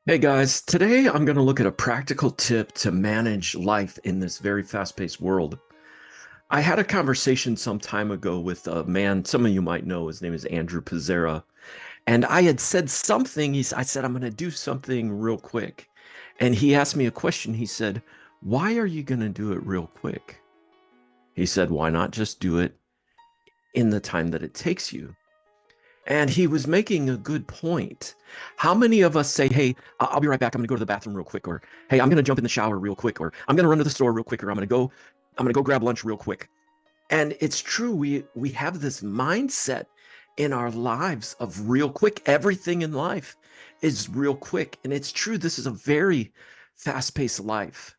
Hey guys, today I'm going to look at a practical tip to manage life in this very fast-paced world. I had a conversation some time ago with a man, some of you might know, his name is Andrew Pizzera, and I had said something, I said, I'm going to do something real quick. And he asked me a question. He said, why are you going to do it real quick? He said, why not just do it in the time that it takes you? And he was making a good point. How many of us say, hey, I'll be right back. I'm going to go to the bathroom real quick, or hey, I'm going to jump in the shower real quick, or I'm going to run to the store real quick, or I'm going to go grab lunch real quick. And it's true, we have this mindset in our lives of real quick. Everything in life is real quick. And it's true, this is a very fast-paced life.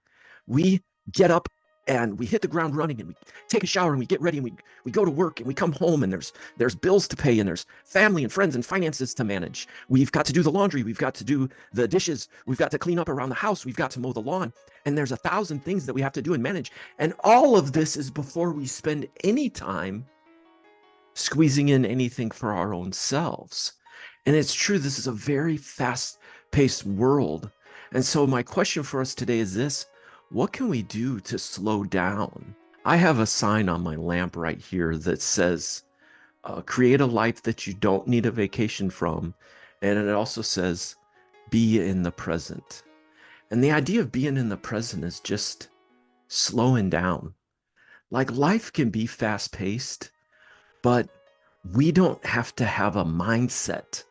We get up and we hit the ground running and we take a shower and we get ready and we go to work and we come home and there's bills to pay and there's family and friends and finances to manage. We've got to do the laundry, we've got to do the dishes, we've got to clean up around the house, we've got to mow the lawn, and there's 1,000 things that we have to do and manage. And all of this is before we spend any time squeezing in anything for our own selves. And it's true, this is a very fast paced world. And so, my question for us today is this: what can we do to slow down? I have a sign on my lamp right here that says, create a life that you don't need a vacation from. And it also says, be in the present. And the idea of being in the present is just slowing down. Like life can be fast paced, but we don't have to have a mindset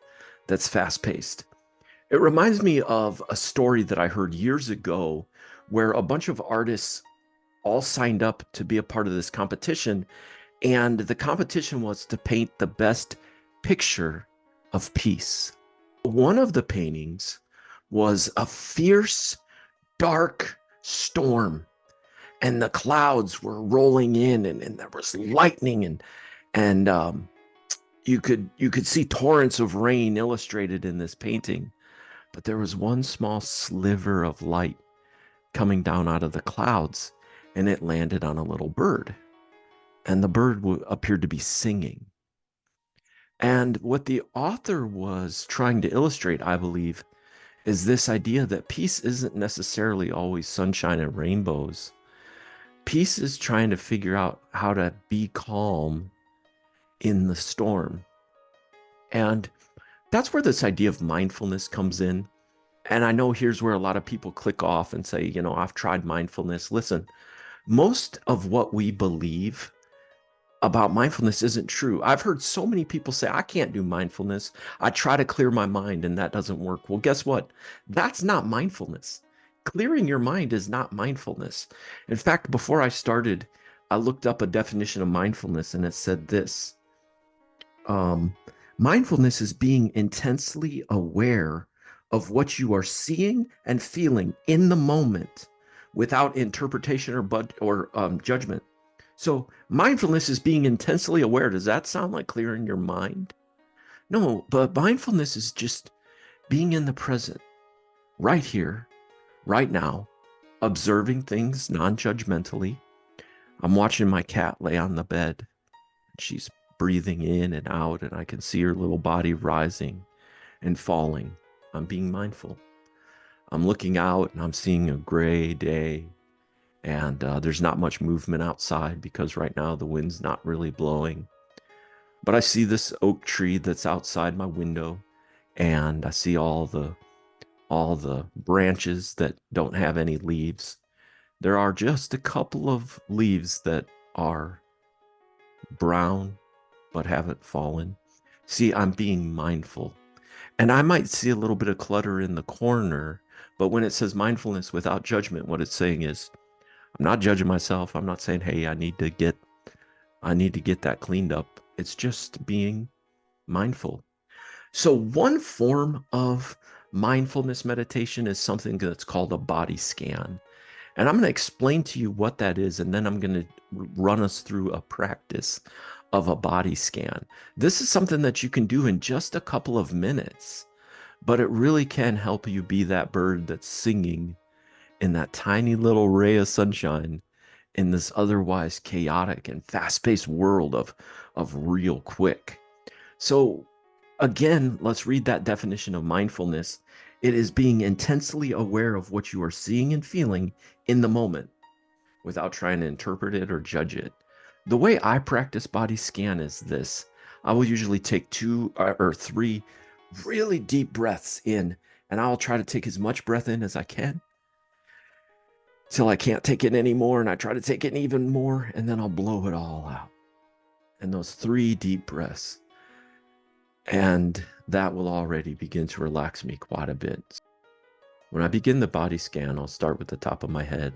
that's fast paced. It reminds me of a story that I heard years ago where a bunch of artists all signed up to be a part of this competition. And the competition was to paint the best picture of peace. One of the paintings was a fierce, dark storm, and the clouds were rolling in, and there was lightning, and you could see torrents of rain illustrated in this painting. But there was one small sliver of light coming down out of the clouds, and it landed on a little bird. And the bird appeared to be singing. And what the author was trying to illustrate, I believe, is this idea that peace isn't necessarily always sunshine and rainbows. Peace is trying to figure out how to be calm in the storm. And that's where this idea of mindfulness comes in. And I know here's where a lot of people click off and say, I've tried mindfulness. Listen, most of what we believe about mindfulness isn't true. I've heard so many people say, I can't do mindfulness. I try to clear my mind and that doesn't work. Well, guess what? That's not mindfulness. Clearing your mind is not mindfulness. In fact, before I started, I looked up a definition of mindfulness and it said this: um, mindfulness is being intensely aware of what you are seeing and feeling in the moment without interpretation or judgment. So mindfulness is being intensely aware. Does that sound like clearing your mind? No, but mindfulness is just being in the present, right here, right now, observing things non-judgmentally. I'm watching my cat lay on the bed. She's breathing in and out, and I can see her little body rising and falling. I'm being mindful. I'm looking out and I'm seeing a gray day, and there's not much movement outside because right now the wind's not really blowing. But I see this oak tree that's outside my window, and I see all the branches that don't have any leaves. There are just a couple of leaves that are brown but haven't fallen. See, I'm being mindful. And I might see a little bit of clutter in the corner, but when it says mindfulness without judgment, what it's saying is I'm not judging myself. I'm not saying, "Hey, I need to get that cleaned up." It's just being mindful. So one form of mindfulness meditation is something that's called a body scan. And I'm going to explain to you what that is, and then I'm going to run us through a practice of a body scan. This is something that you can do in just a couple of minutes, but it really can help you be that bird that's singing in that tiny little ray of sunshine in this otherwise chaotic and fast-paced world of real quick. So Again, let's read that definition of mindfulness. It is being intensely aware of what you are seeing and feeling in the moment without trying to interpret it or judge it. The way I practice body scan is this. I will usually take 2 or 3 really deep breaths in, and I'll try to take as much breath in as I can till I can't take it anymore, and I try to take it even more, and then I'll blow it all out. And those 3 deep breaths, and that will already begin to relax me quite a bit. When I begin the body scan, I'll start with the top of my head,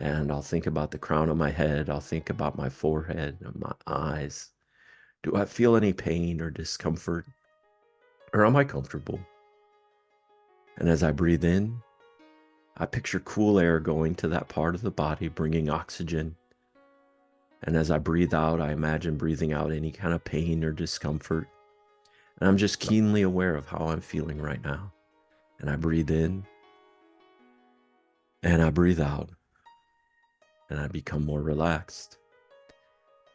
and I'll think about the crown of my head. I'll think about my forehead and my eyes. Do I feel any pain or discomfort? Or am I comfortable? And as I breathe in, I picture cool air going to that part of the body, bringing oxygen. And as I breathe out, I imagine breathing out any kind of pain or discomfort. And I'm just keenly aware of how I'm feeling right now. And I breathe in and I breathe out and I become more relaxed.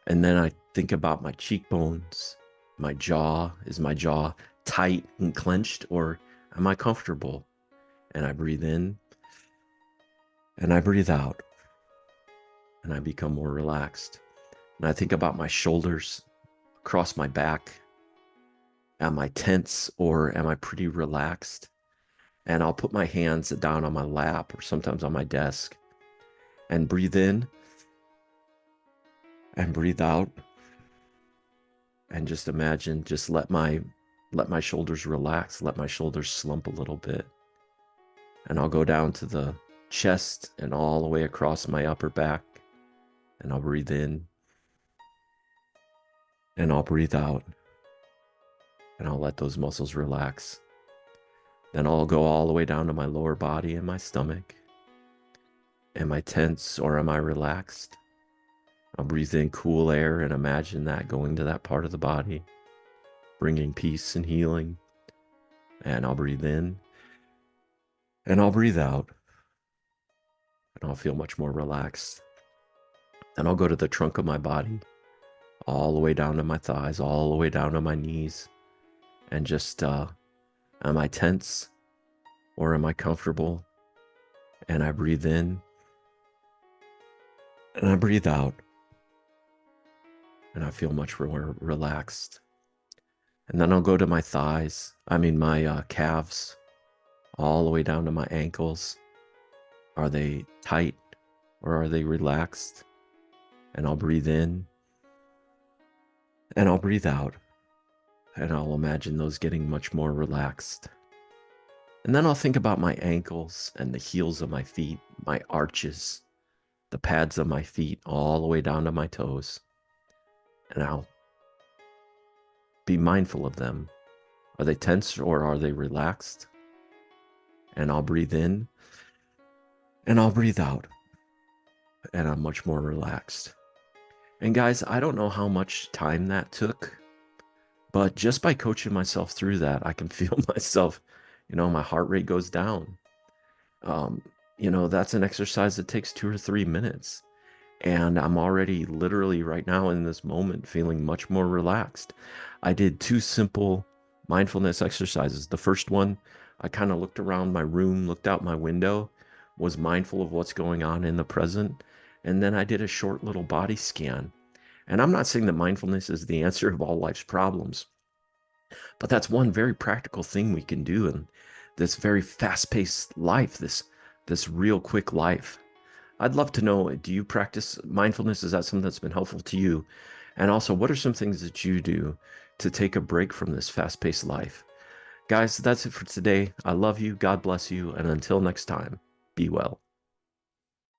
And then I think about my cheekbones, my jaw. Is my jaw tight and clenched, or am I comfortable? And I breathe in and I breathe out and I become more relaxed. And I think about my shoulders across my back. Am I tense or am I pretty relaxed? And I'll put my hands down on my lap or sometimes on my desk and breathe in and breathe out, and just imagine, just let my shoulders relax, let my shoulders slump a little bit. And I'll go down to the chest and all the way across my upper back, and I'll breathe in and I'll breathe out, and I'll let those muscles relax. Then I'll go all the way down to my lower body and my stomach. Am I tense or am I relaxed? I'll breathe in cool air and imagine that going to that part of the body, bringing peace and healing. And I'll breathe in and I'll breathe out, and I'll feel much more relaxed. Then I'll go to the trunk of my body, all the way down to my thighs, all the way down to my knees, and just, am I tense or am I comfortable? And I breathe in and I breathe out, and I feel much more relaxed. And then I'll go to my my calves, all the way down to my ankles. Are they tight or are they relaxed? And I'll breathe in and I'll breathe out, and I'll imagine those getting much more relaxed. And then I'll think about my ankles and the heels of my feet, my arches, the pads of my feet, all the way down to my toes. And I'll be mindful of them. Are they tense or are they relaxed? And I'll breathe in and I'll breathe out, and I'm much more relaxed. And guys, I don't know how much time that took, but just by coaching myself through that, I can feel myself, my heart rate goes down. That's an exercise that takes 2 or 3 minutes. And I'm already literally right now in this moment feeling much more relaxed. I did 2 simple mindfulness exercises. The first one, I kind of looked around my room, looked out my window, was mindful of what's going on in the present. And then I did a short little body scan. And I'm not saying that mindfulness is the answer of all life's problems, but that's one very practical thing we can do in this very fast-paced life, this real quick life. I'd love to know, do you practice mindfulness? Is that something that's been helpful to you? And also, what are some things that you do to take a break from this fast-paced life? Guys, that's it for today. I love you. God bless you. And until next time, be well.